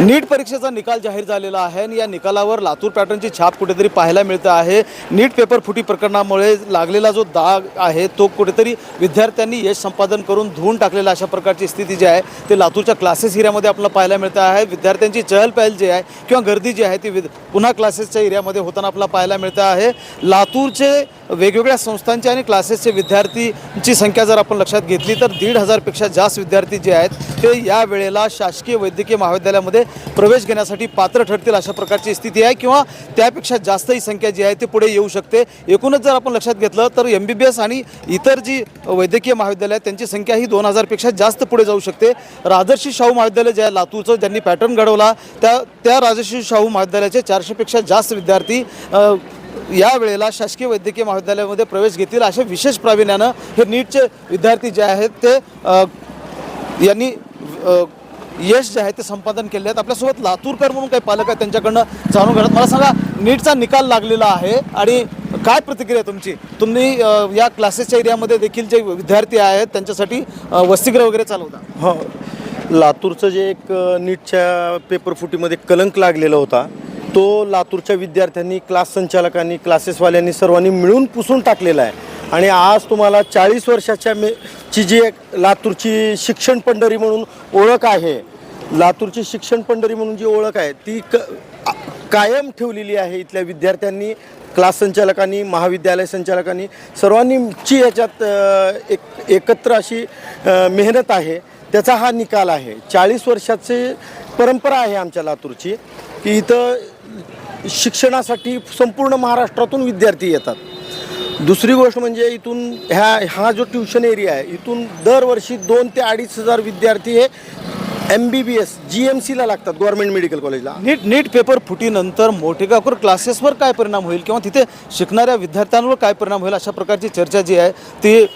नीट परीक्षेचा निकाल जाहीर झालेला आहे आणि या निकालावर लातूर पॅटर्नची छाप कुठेतरी पाहायला मिळते आहे। नीट पेपर फुटी प्रकरणामुळे लागलेला जो दाग आहे तो कुठेतरी विद्यार्थ्यांनी यश संपादन करून धुवून टाकलेला अशा प्रकारची स्थिती जी आहे ते लातूरच्या क्लासेस एरियामध्ये आपल्याला पाहायला मिळते आहे। विद्यार्थ्यांची चहलपहल जी आहे किंवा गर्दी जी आहे ती पुन्हा क्लासेसच्या एरियामध्ये होताना आपल्याला पाहायला मिळते आहे। लातूरचे वेगवेगळ्या संस्थांचे आणि क्लासेसचे विद्यार्थींची संख्या जर आपण लक्षात घेतली तर 1,500 पेक्षा जास्त विद्यार्थी जे आहेत ते या वेळेला शासकीय वैद्यकीय महाविद्यालयामध्ये प्रवेश घेण्यासाठी पात्र ठरतील अशा प्रकारची स्थिती आहे किंवा त्यापेक्षा जास्त ही संख्या जी आहे ती पुढे येऊ शकते। एकूणच जर आपण लक्षात घेतलं तर MBBS आणि इतर जी वैद्यकीय महाविद्यालय आहेत त्यांची संख्या ही 2,000 पेक्षा जास्त पुढे जाऊ शकते। राजर्षी शाहू महाविद्यालय जे आहे लातूरचं ज्यांनी पॅटर्न घडवला त्या राजर्षी शाहू महाविद्यालयाचे 400 पेक्षा जास्त विद्यार्थी या वेळेला शासकीय वैद्यकीय महाविद्यालयामध्ये प्रवेश घेतील अशा विशेष प्रावीण्यानं हे नीटचे विद्यार्थी जे आहेत ते यांनी यश जे आहे ते संपादन केले आहेत। आपल्यासोबत लातूरकर म्हणून काही पालक आहेत त्यांच्याकडनं जाणून घेणार। मला सांगा, नीटचा निकाल लागलेला आहे आणि काय प्रतिक्रिया तुमची? तुम्ही या क्लासेसच्या एरियामध्ये देखील जे विद्यार्थी आहेत त्यांच्यासाठी वसतिगृह वगैरे चालवता? हो, लातूरचं जे एक नीटच्या पेपर फुटीमध्ये कलंक लागलेला होता तो लातूरच्या विद्यार्थ्यांनी, क्लास संचालकांनी, क्लासेसवाल्यांनी सर्वांनी मिळून पुसून टाकलेला आहे। आणि आज तुम्हाला 40 वर्षाच्या ची जी एक लातूरची शिक्षण पंढरी म्हणून ओळख आहे, लातूरची शिक्षण पंढरी म्हणून जी ओळख आहे ती कायम ठेवलेली आहे इथल्या विद्यार्थ्यांनी, क्लास संचालकांनी, महाविद्यालय संचालकांनी सर्वांनीची याच्यात एकत्र अशी मेहनत आहे। त्याचा हा निकाल आहे। 40 वर्षाची परंपरा आहे आमच्या लातूरची की इथं शिक्षणासाठी संपूर्ण महाराष्ट्रातून विद्यार्थी येतात। दुसरी गोष्ट म्हणजे इथून हा जो ट्युशन एरिया आहे इथून दरवर्षी 2,000 ते 2,500 विद्यार्थी हे MBBS GMCला लागतात, गव्हर्नमेंट मेडिकल कॉलेजला। नीट पेपर फुटीनंतर मोठेगावकर क्लासेसवर काय परिणाम होईल किंवा तिथे शिकणाऱ्या विद्यार्थ्यांवर काय परिणाम होईल अशा प्रकारची चर्चा जी आहे ती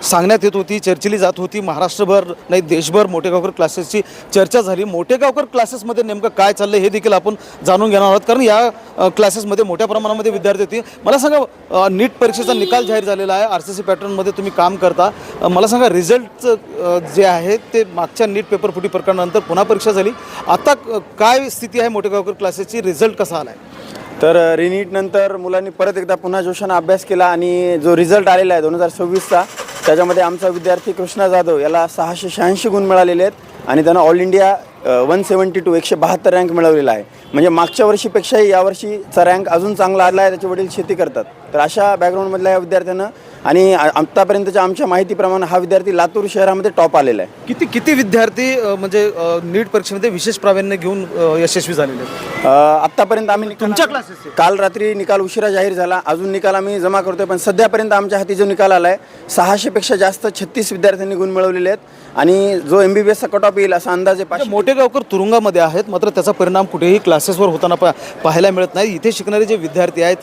सांगण्यात येत होती, चर्चेली जात होती। महाराष्ट्रभर नाही देशभर मोठेगावकर क्लासेसची चर्चा झाली। मोठेगावकर क्लासेसमध्ये नेमकं काय चाललं हे देखील आपण जाणून घेणार आहोत, कारण या क्लासेसमध्ये मोठ्या प्रमाणामध्ये विद्यार्थी होते। मला सांगा, नीट परीक्षेचा निकाल जाहीर झालेला आहे, RCC पॅटर्नमध्ये तुम्ही काम करता। मला सांगा, रिझल्टचं जे आहे ते मागच्या नीट पेपर फुटी प्रकरणानंतर पुन्हा परीक्षा झाली, आता काय स्थिती आहे मोठेगावकर क्लासेसची? रिझल्ट कसा आला आहे? तर रिनीट नंतर मुलांनी परत एकदा पुन्हा जोशाने अभ्यास केला आणि जो रिझल्ट आलेला आहे 2026चा त्याच्यामध्ये आमचा विद्यार्थी कृष्णा जाधव याला 686 गुण मिळालेले आहेत आणि त्यानं ऑल इंडिया 172 रँक मिळवलेला आहे। म्हणजे मागच्या वर्षीपेक्षाही यावर्षीचा रँक अजून चांगला आला आहे। त्याचे वडील शेती करतात। तर अशा बॅकग्राऊंडमधल्या या विद्यार्थ्यानं आणि आत्तापर्यंतच्या आमच्या माहितीप्रमाणे हा विद्यार्थी लातूर शहरामध्ये टॉप आलेला आहे। किती विद्यार्थी म्हणजे नीट परीक्षेमध्ये विशेष प्रावीण्य घेऊन यशस्वी झालेले आहेत? आत्तापर्यंत आम्ही तुमच्या क्लासेस काल रात्री निकाल उशिरा जाहीर झाला, अजून निकाल आम्ही जमा करतोय, पण सध्यापर्यंत आमच्या हाती जो निकाल आला आहे 600 पेक्षा जास्त 36 विद्यार्थ्यांनी गुण मिळवलेले आहेत आणि जो MBBSचा कट ऑफ येईल असा अंदाजे 500। मोठेगावकर तुरुंगामध्ये आहेत, मात्र त्याचा परिणाम कुठेही क्लासेसवर होताना पाहायला मिळत नाही। इथे शिकणारे जे विद्यार्थी आहेत,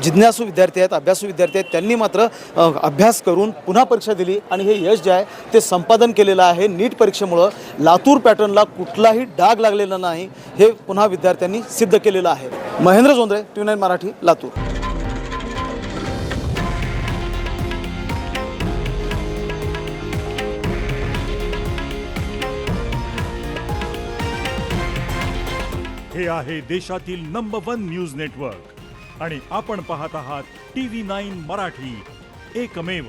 जिज्ञासू विद्यार्थी आहेत, अभ्यासू विद्यार्थी आहेत, त्यांनी मात्र अभ्यास करून पुन्हा परीक्षा दिली आणि हे यश जे आहे ते संपादन केलेलं आहे। नीट परीक्षेमुळं लातूर पॅटर्नला कुठलाही डाग लागलेला नाही हे पुन्हा विद्यार्थ्यांनी सिद्ध केलेलं आहे। महेंद्र जोंधळे, TV9 मराठी, लातूर। हे आहे देशातील नंबर 1 न्यूज नेटवर्क आणि आपण पाहत आहात TV9 मराठी, एकमेव।